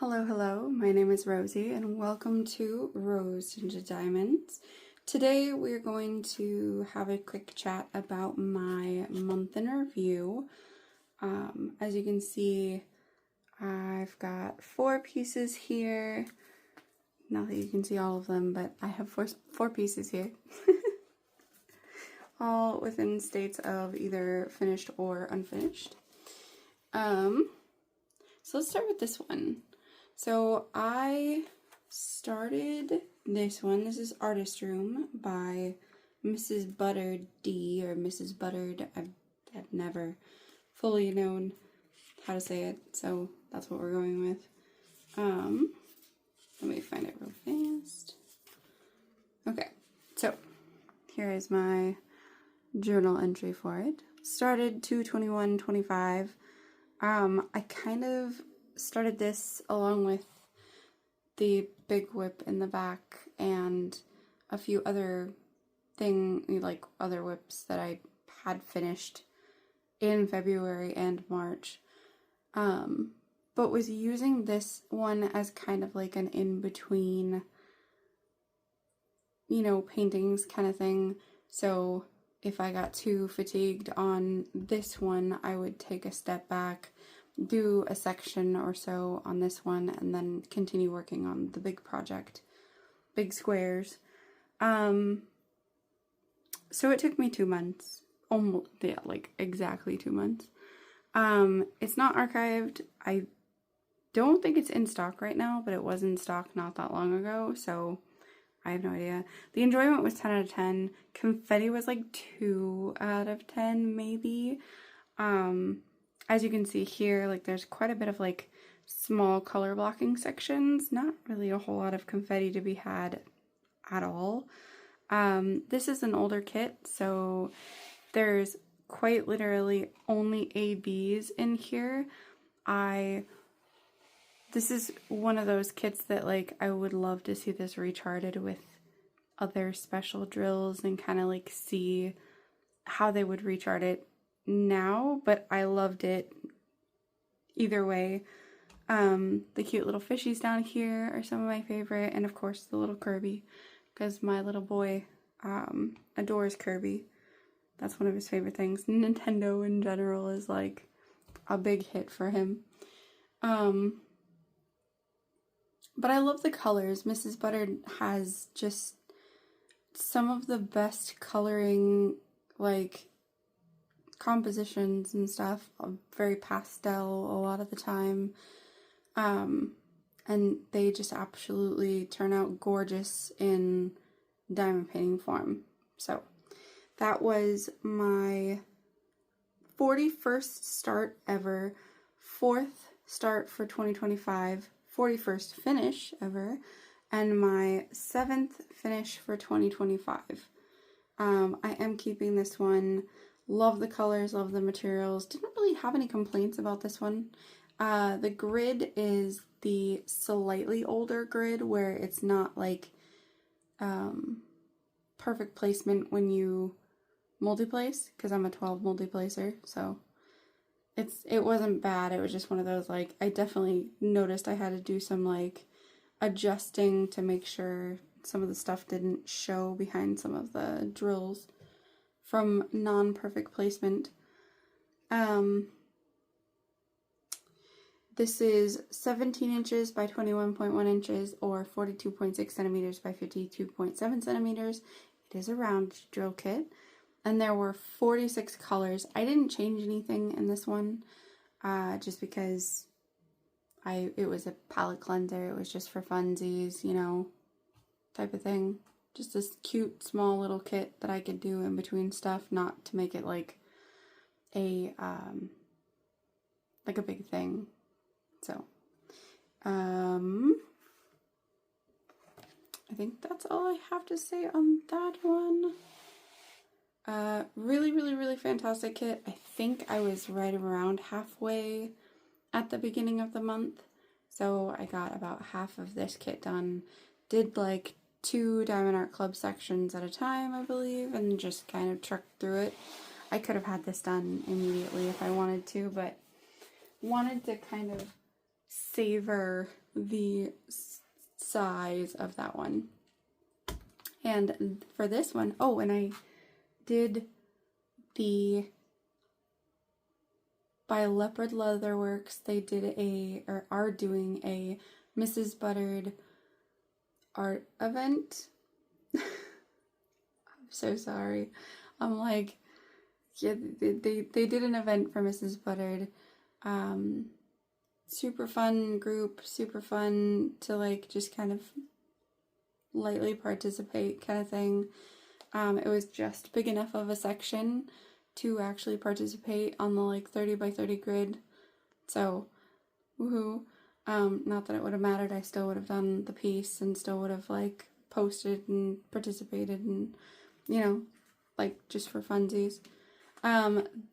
Hello, hello, my name is Rosie and welcome to Rose into Diamonds. Today we're going to have a quick chat about my month in review. As you can see, I've got 4 pieces here. Not that you can see all of them, but I have four pieces here. All within states of either finished or unfinished. So let's start with this one. So I started this one. This is Artist Room by Mrs. Butterd D or Mrs. Butterd. I've never fully known how to say it, so that's what we're going with. Let me find it real fast. Okay, so here is my journal entry for it. Started 2/21/25. I kind of started this along with the big whip in the back and a few other other whips that I had finished in February and March. But was using this one as kind of like an in-between, paintings kind of thing. So if I got too fatigued on this one, I would take a step back, do a section or so on this one, and then continue working on the big project, big squares. So it took me 2 months, almost, yeah, like exactly 2 months. It's not archived. I don't think it's in stock right now, but it was in stock not that long ago, so I have no idea. The enjoyment was 10 out of 10. Confetti was like 2 out of 10, maybe. As you can see here, like there's quite a bit of like small color blocking sections. Not really a whole lot of confetti to be had at all. This is an older kit, so there's quite literally only ABs in here. This is one of those kits that like I would love to see this recharted with other special drills and kind of like see how they would rechart it now, but I loved it either way. The cute little fishies down here are some of my favorite, and of course the little Kirby, because my little boy adores Kirby. That's one of his favorite things. Nintendo in general is like a big hit for him. But I love the colors. Mrs. Butterd has just some of the best coloring, like, compositions and stuff. Very pastel a lot of the time. And they just absolutely turn out gorgeous in diamond painting form. So that was my 41st start ever, 4th start for 2025, 41st finish ever, and my 7th finish for 2025. I am keeping this one. Love the colors, love the materials. Didn't really have any complaints about this one. The grid is the slightly older grid where it's not like perfect placement when you multi-place, because I'm a 12 multi-placer, so it wasn't bad. It was just one of those, like, I definitely noticed I had to do some like adjusting to make sure some of the stuff didn't show behind some of the drills from non-perfect placement. This is 17 inches by 21.1 inches or 42.6 centimeters by 52.7 centimeters. It is a round drill kit, and there were 46 colors. I didn't change anything in this one, just because it was a palette cleanser. It was just for funsies, type of thing. Just this cute, small little kit that I could do in between stuff, not to make it like a big thing. So, I think that's all I have to say on that one. Really, really, really fantastic kit. I think I was right around halfway at the beginning of the month, so I got about half of this kit done. Did like 2 Diamond Art Club sections at a time, I believe, and just kind of trucked through it. I could have had this done immediately if I wanted to, but wanted to kind of savor the size of that one. And for this one, oh, and I did the, by Leopard Leatherworks, they did or are doing a Mrs. Buttered art event. I'm so sorry. I'm like, yeah, they did an event for Mrs. Buttered. Super fun group, super fun to like just kind of lightly participate kind of thing. It was just big enough of a section to actually participate on the like 30 by 30 grid. So, woohoo. Not that it would have mattered, I still would have done the piece and still would have like posted and participated and, you know, like just for funsies.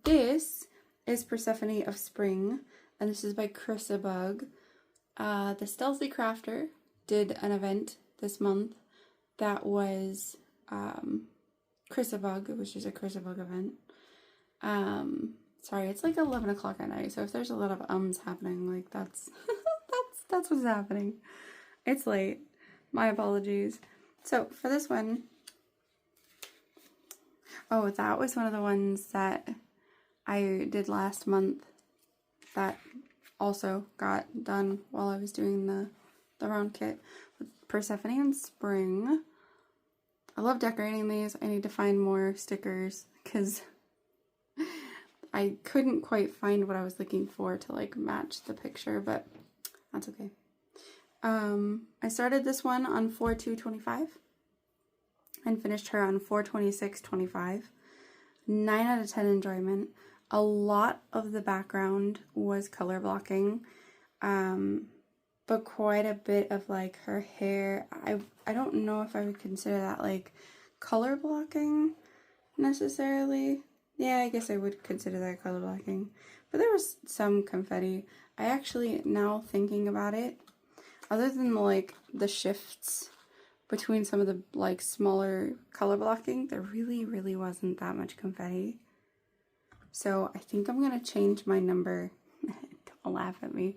This is Persephone of Spring, and this is by chrissabug. The Stealthy Crafter did an event this month that was chrissabug. It was just a chrissabug event. Sorry, it's like 11 o'clock at night, so if there's a lot of ums happening, like that's that's what's happening. It's late. My apologies. So for this one, oh, that was one of the ones that I did last month that also got done while I was doing the round kit with Persephone and Spring. I love decorating these. I need to find more stickers because I couldn't quite find what I was looking for to like match the picture, but that's okay. I started this one on 4/2/25 and finished her on 4/26/25. 9 out of 10 enjoyment. A lot of the background was color blocking, but quite a bit of like her hair. I don't know if I would consider that like color blocking necessarily. Yeah, I guess I would consider that color blocking. But there was some confetti. I actually, now thinking about it, other than like the shifts between some of the like smaller color blocking, there really wasn't that much confetti. So I think I'm gonna change my number. Don't laugh at me.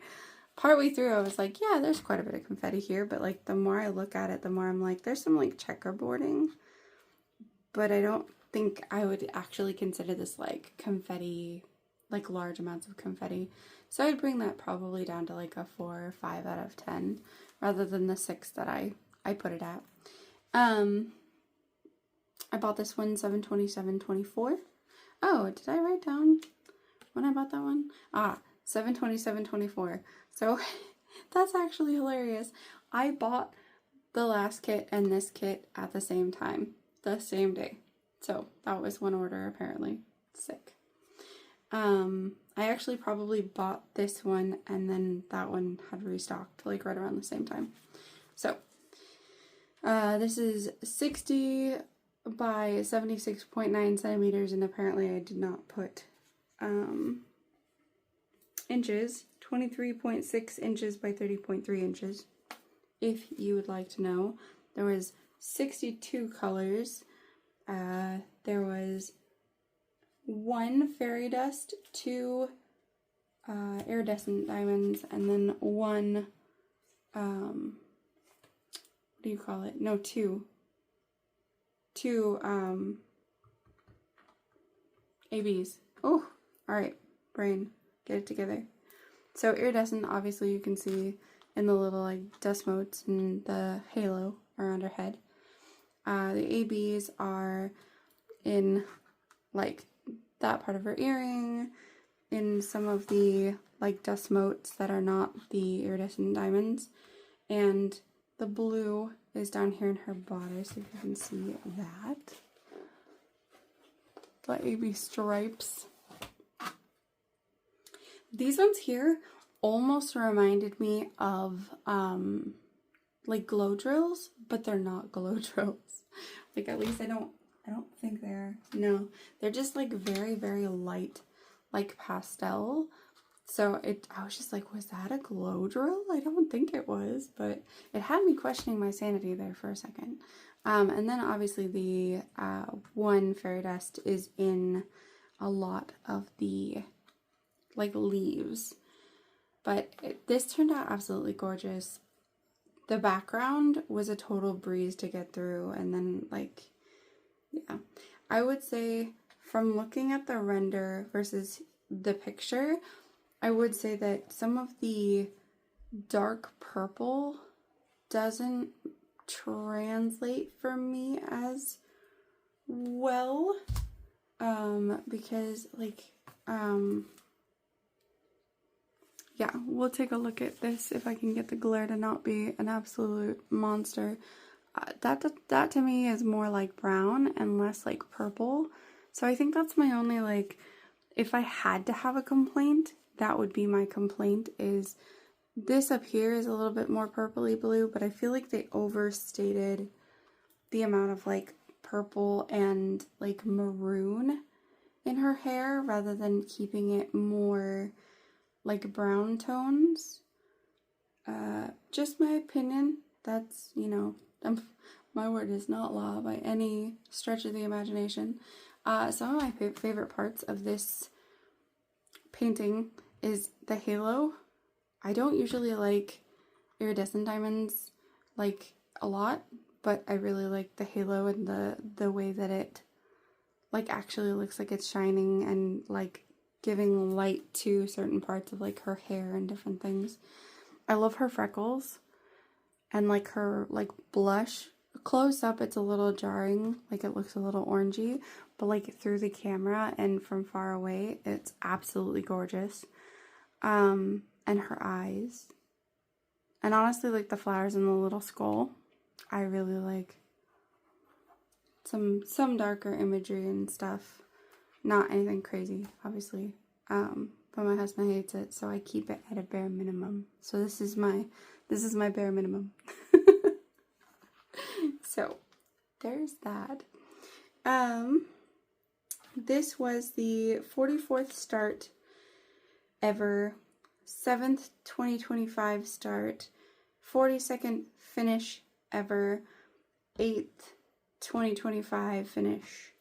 Partway through I was like, yeah, there's quite a bit of confetti here, but like the more I look at it, the more I'm like, there's some like checkerboarding, but I don't think I would actually consider this like confetti, like large amounts of confetti. So I'd bring that probably down to like a 4 or 5 out of 10 rather than the 6 that I put it at. I bought this one 7/27/24. Oh, did I write down when I bought that one? 7/27/24. So that's actually hilarious. I bought the last kit and this kit at the same time, the same day. So that was one order apparently. Sick. I actually probably bought this one and then that one had restocked like right around the same time. So this is 60 by 76.9 centimeters, and apparently I did not put inches. 23.6 inches by 30.3 inches. If you would like to know, there was 62 colors. There was 1 fairy dust, 2 iridescent diamonds, and then 1 what do you call it? No, 2 ABs. Oh, alright, brain, get it together. So iridescent, obviously you can see in the little like dust motes and the halo around her head. The ABs are in like that part of her earring, in some of the like dust motes that are not the iridescent diamonds, and the blue is down here in her bodice, if you can see that. The AB stripes. These ones here almost reminded me of like glow drills, but they're not glow drills. Like at least I don't think they're. No, they're just like very light, like pastel. So I was just like, was that a glow drill? I don't think it was, but it had me questioning my sanity there for a second. And then obviously the 1 fairy dust is in a lot of the like leaves. But this turned out absolutely gorgeous. The background was a total breeze to get through, and then like, yeah. I would say from looking at the render versus the picture, I would say that some of the dark purple doesn't translate for me as well, because like, yeah, we'll take a look at this if I can get the glare to not be an absolute monster. That to me is more like brown and less like purple. So I think that's my only, like, if I had to have a complaint, that would be my complaint, is this up here is a little bit more purpley blue, but I feel like they overstated the amount of like purple and like maroon in her hair rather than keeping it more like brown tones. Just my opinion. That's, you know, my word is not law by any stretch of the imagination. Some of my favorite parts of this painting is the halo. I don't usually like iridescent diamonds like a lot, but I really like the halo and the way that it like actually looks like it's shining and like giving light to certain parts of like her hair and different things. I love her freckles and like her like blush. Close up it's a little jarring, like it looks a little orangey, but like through the camera and from far away it's absolutely gorgeous. And her eyes, and honestly like the flowers and the little skull, I really like. Some darker imagery and stuff, not anything crazy obviously, but my husband hates it, so I keep it at a bare minimum. So this is my bare minimum. So there's that. This was the 44th start ever, 7th 2025 start, 42nd finish ever, 8th 2025 finish.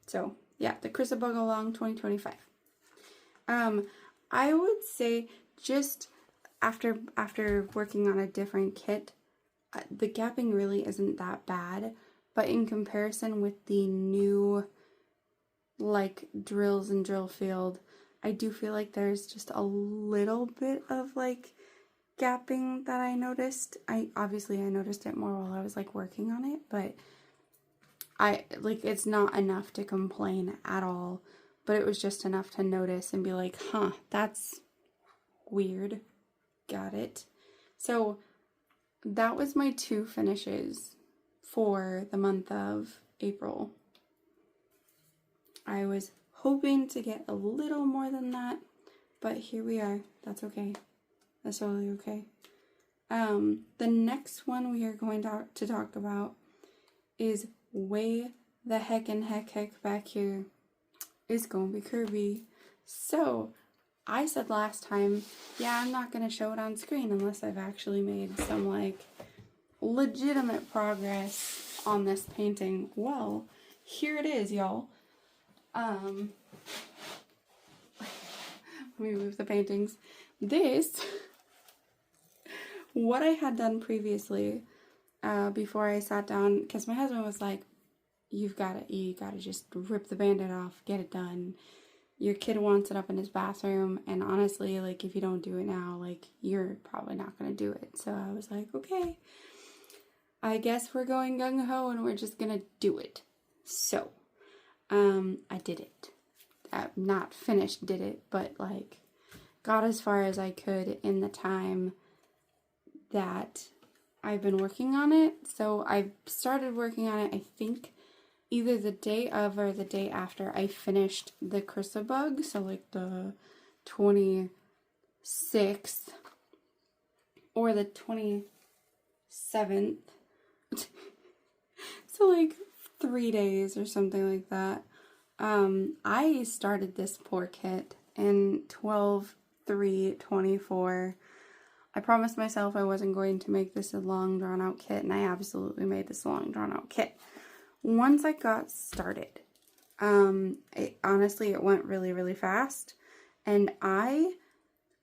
So yeah, the chrissabug along 2025. I would say just after working on a different kit, the gapping really isn't that bad, but in comparison with the new like drills and drill field, I do feel like there's just a little bit of like gapping that I noticed. I noticed it more while I was like working on it, but it's not enough to complain at all, but it was just enough to notice and be like, huh, that's weird. Got it. So that was my 2 finishes for the month of April. I was hoping to get a little more than that, but here we are. That's okay. That's totally okay. The next one we are going to talk about is way the heck back here is gonna be Kirby. So I said last time, yeah, I'm not gonna show it on screen unless I've actually made some like legitimate progress on this painting. Well, here it is, y'all. Let me move the paintings. This, what I had done previously, before I sat down, because my husband was like, you gotta just rip the band-aid off, get it done. Your kid wants it up in his bathroom, and honestly, like, if you don't do it now, like, you're probably not gonna do it. So I was like, okay, I guess we're going gung-ho and we're just gonna do it. So, I did it. Not finished did it, but like, got as far as I could in the time that I've been working on it. So I started working on it, I think, either the day of or the day after I finished the chrissabug, so like the 26th or the 27th. So like 3 days or something like that. I started this poor kit in 12/3/24. I promised myself I wasn't going to make this a long drawn out kit, and I absolutely made this a long drawn out kit. Once I got started, honestly, it went really, really fast, and I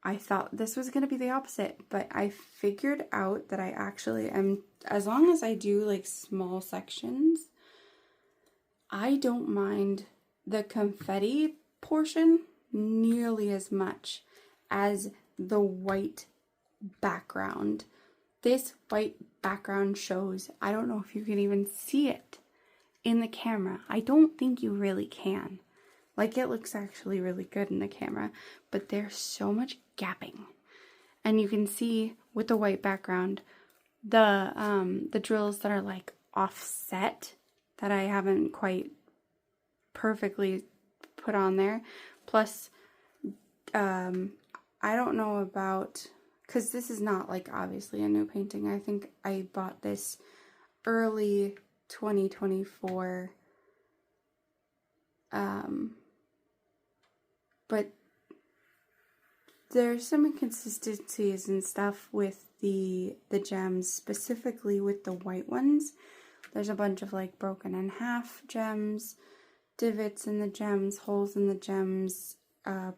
I thought this was going to be the opposite, but I figured out that I actually am, as long as I do like small sections, I don't mind the confetti portion nearly as much as the white background. This white background shows, I don't know if you can even see it in the camera. I don't think you really can. Like, it looks actually really good in the camera, but there's so much gapping. And you can see with the white background, the drills that are like offset that I haven't quite perfectly put on there. Plus, I don't know about, because this is not like obviously a new painting. I think I bought this early 2024. But there's some inconsistencies and stuff with the gems, specifically with the white ones. There's a bunch of like broken in half gems, divots in the gems, holes in the gems,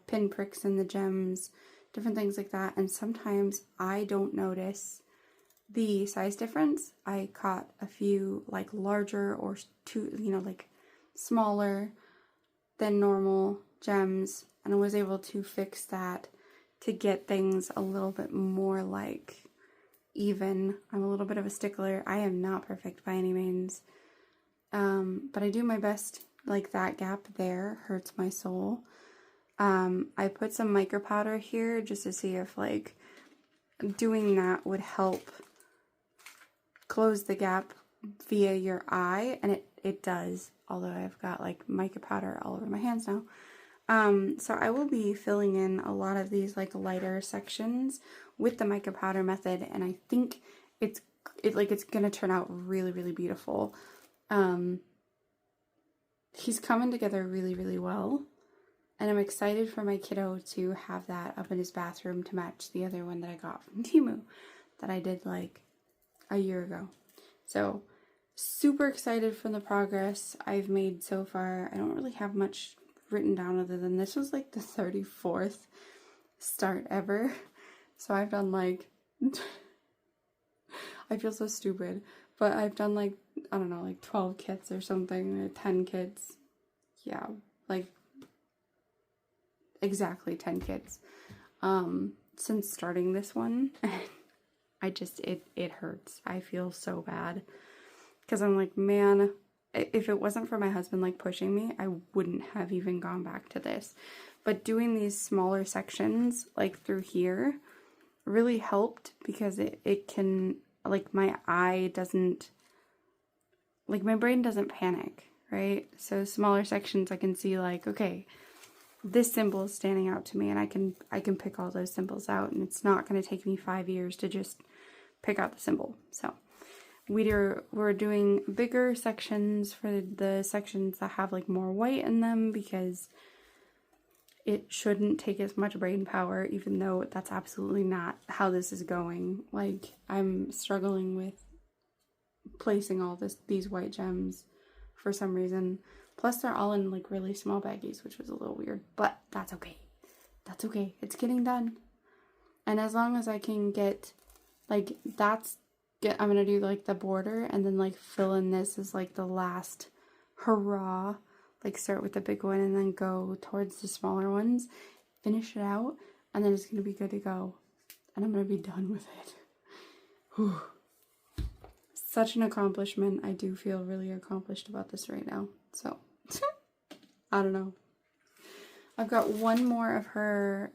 pinpricks in the gems, different things like that. And sometimes I don't notice the size difference. I caught a few like larger or two, like smaller than normal gems, and I was able to fix that to get things a little bit more like even. I'm a little bit of a stickler. I am not perfect by any means, but I do my best. Like, that gap there hurts my soul. I put some mica powder here just to see if like doing that would help close the gap via your eye, and it does, although I've got like mica powder all over my hands now. So I will be filling in a lot of these like lighter sections with the mica powder method, and I think it's gonna turn out really, really beautiful. He's coming together really, really well, and I'm excited for my kiddo to have that up in his bathroom to match the other one that I got from Temu that I did like a year ago. So super excited for the progress I've made so far. I don't really have much written down other than this was like the 34th start ever. So I've done like, I feel so stupid, but I've done like, I don't know, like 12 kits or something, or 10 kits. Yeah, like exactly 10 kits since starting this one. I just, it hurts. I feel so bad because I'm like, man, if it wasn't for my husband like pushing me, I wouldn't have even gone back to this. But doing these smaller sections like through here really helped, because it can, like, my eye doesn't, like, my brain doesn't panic, right? So smaller sections I can see like, okay, this symbol is standing out to me, and I can pick all those symbols out, and it's not going to take me 5 years to just pick out the symbol. So we're doing bigger sections for the sections that have like more white in them, because it shouldn't take as much brain power, even though that's absolutely not how this is going. Like, I'm struggling with placing all these white gems for some reason. Plus, they're all in like really small baggies, which was a little weird, but that's okay. That's okay. It's getting done. And as long as I can get, like, I'm gonna do like the border and then like fill in this as like the last hurrah. Like, start with the big one and then go towards the smaller ones, finish it out, and then it's gonna be good to go. And I'm gonna be done with it. Whew. Such an accomplishment. I do feel really accomplished about this right now. So, I don't know. I've got one more of her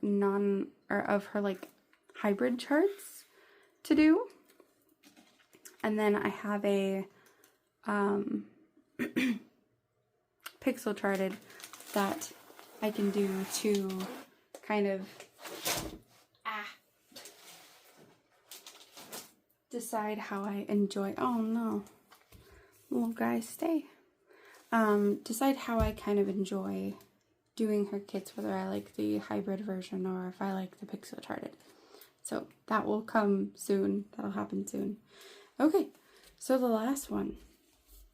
like hybrid charts to do. And then I have a pixel charted that I can do to kind of decide how I enjoy. Oh no, little guy, stay. Decide how I kind of enjoy doing her kits, whether I like the hybrid version or if I like the pixel charted. So that will come soon. That'll happen soon. Okay, so the last one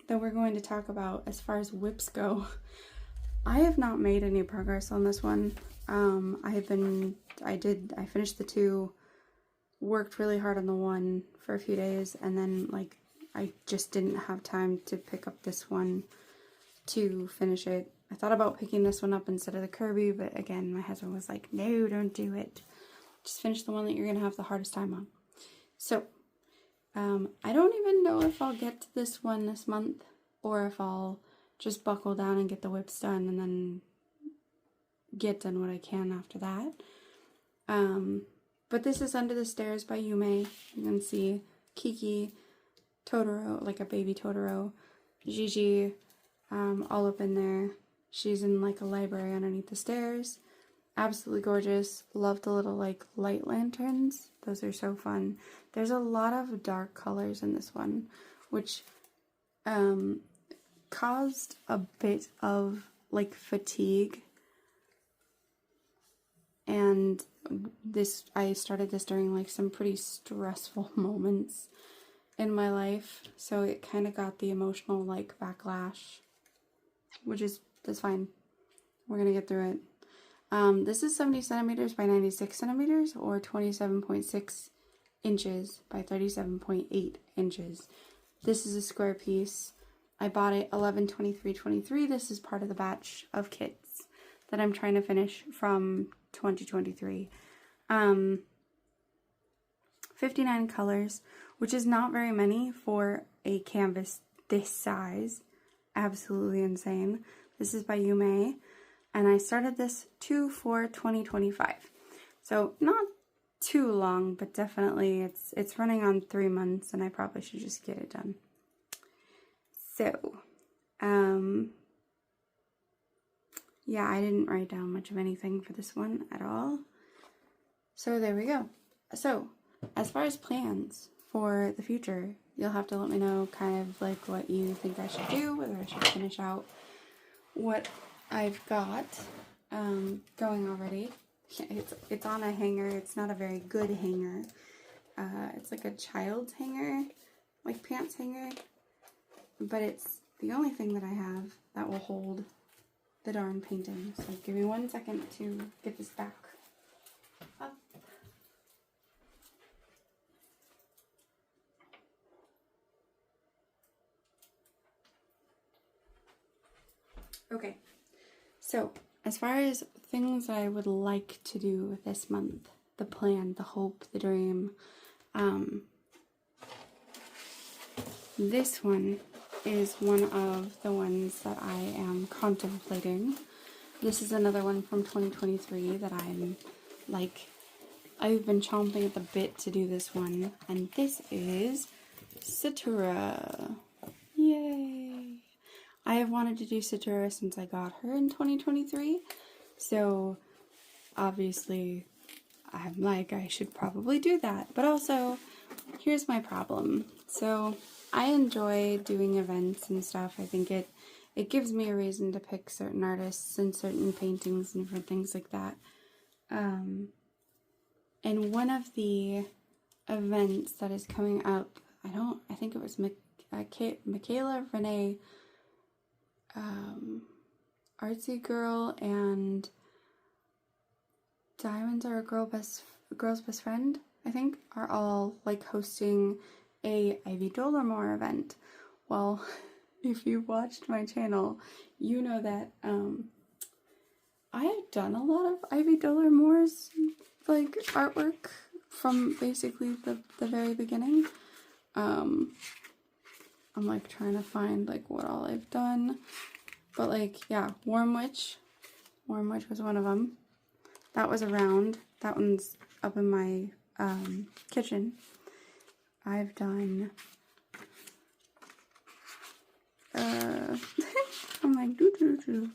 that we're going to talk about as far as whips go I have not made any progress on this one. I finished the 2, worked really hard on the 1 for a few days, and then like I just didn't have time to pick up this one to finish it. I thought about picking this one up instead of the Kirby, but again, my husband was like, no, don't do it. Just finish the one that you're going to have the hardest time on. So, I don't even know if I'll get to this one this month, or if I'll just buckle down and get the whips done and then get done what I can after that. But this is Under the Stairs by Yuumei. You can see Kiki, Totoro, like a baby Totoro, Gigi, all up in there. She's in like a library underneath the stairs. Absolutely gorgeous. Love the little like light lanterns. Those are so fun. There's a lot of dark colors in this one, which caused a bit of like fatigue. And I started this during like some pretty stressful moments in my life, so it kind of got the emotional like backlash, that's fine. We're gonna get through it. This is 70 centimeters by 96 centimeters, or 27.6 inches by 37.8 inches. This is a square piece. I bought it 11/23/23. This is part of the batch of kits that I'm trying to finish from 2023. 59 colors, which is not very many for a canvas this size. Absolutely insane. This is by Yuumei, and I started this 2/4/2025. So not too long, but definitely it's running on 3 months, and I probably should just get it done. So, yeah, I didn't write down much of anything for this one at all. So there we go. So, as far as plans for the future, you'll have to let me know kind of like what you think I should do, whether I should finish out what I've got going already. It's on a hanger. It's not a very good hanger. It's like a child's hanger, like pants hanger, but it's the only thing that I have that will hold the darn painting. So give me 1 second to get this back up. Okay, so as far as things I would like to do this month, the plan, the hope, the dream, this one is one of the ones that I am contemplating. This is another one from 2023 that I've been chomping at the bit to do this one, and this is Satura. Yay! I have wanted to do Satura since I got her in 2023, so obviously I'm like, I should probably do that. But also, here's my problem. So I enjoy doing events and stuff. I think it gives me a reason to pick certain artists and certain paintings and different things like that. And one of the events that is coming up, I think it was Michaela Renee, Artsy Girl and Diamonds Are a Girl's Best Friend, I think, are all like hosting a Ivy Dollarmore event. Well, if you've watched my channel, you know that I have done a lot of Ivy Dollarmore's like artwork from basically the very beginning. I'm like trying to find like what all I've done, but like, yeah, Warm Witch was one of them. That was around. That one's up in my kitchen. I've done I'm like doo.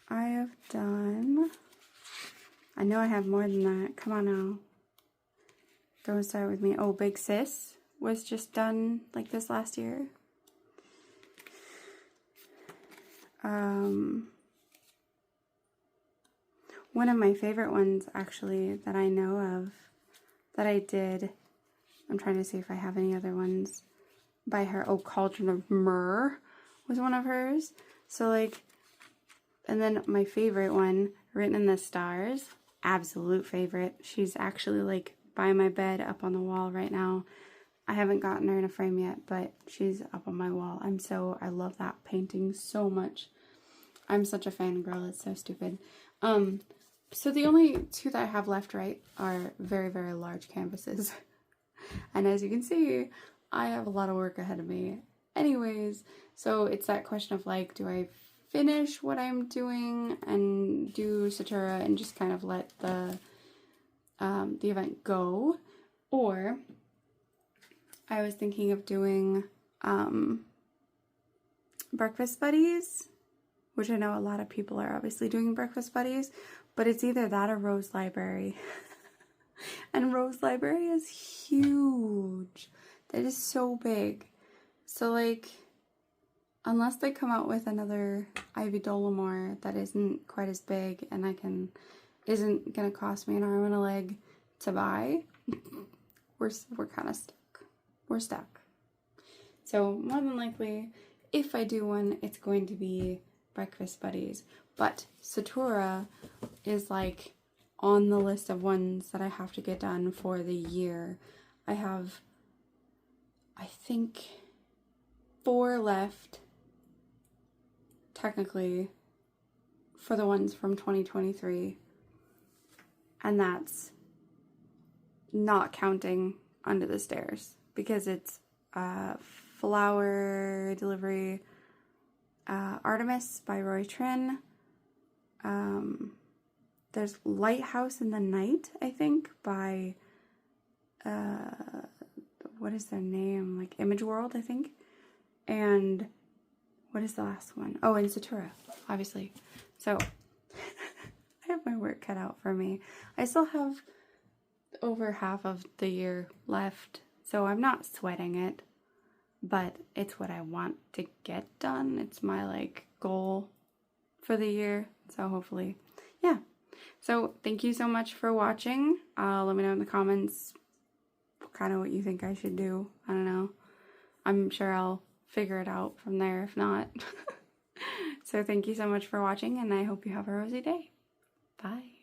I have done, I know I have more than that. Come on now. Don't start with me. Oh, Big Sis was just done like this last year. One of my favorite ones, actually, that I know of, that I did, I'm trying to see if I have any other ones, by her. Oh, Cauldron of Myrrh was one of hers. So like, and then my favorite one, Written in the Stars, absolute favorite. She's actually like by my bed up on the wall right now. I haven't gotten her in a frame yet, but she's up on my wall. I love that painting so much. I'm such a fangirl, it's so stupid. So the only two that I have left, right, are very, very large canvases. And as you can see, I have a lot of work ahead of me. Anyways, so it's that question of like, do I finish what I'm doing and do Satura and just kind of let the event go? Or I was thinking of doing breakfast buddies, which I know a lot of people are obviously doing breakfast buddies, but it's either that or Rose Library. And Rose Library is huge. That is so big. So like, unless they come out with another Ivy Dolomore that isn't quite as big and isn't gonna cost me an arm and a leg to buy, we're kind of stuck. We're stuck. So more than likely, if I do one, it's going to be breakfast buddies. But Satura is like on the list of ones that I have to get done for the year. I have, I think, 4 left, technically, for the ones from 2023. And that's not counting Under the Stairs, because it's Flower Delivery, Artemis by Roy Trin. There's Lighthouse in the Night, I think, by, what is their name? Like Image World, I think. And what is the last one? Oh, and Satura, obviously. So, I have my work cut out for me. I still have over half of the year left, so I'm not sweating it. But it's what I want to get done. It's my, like, goal for the year. So hopefully, yeah. So thank you so much for watching. Let me know in the comments kind of what you think I should do. I don't know. I'm sure I'll figure it out from there if not. So thank you so much for watching, and I hope you have a rosy day. Bye.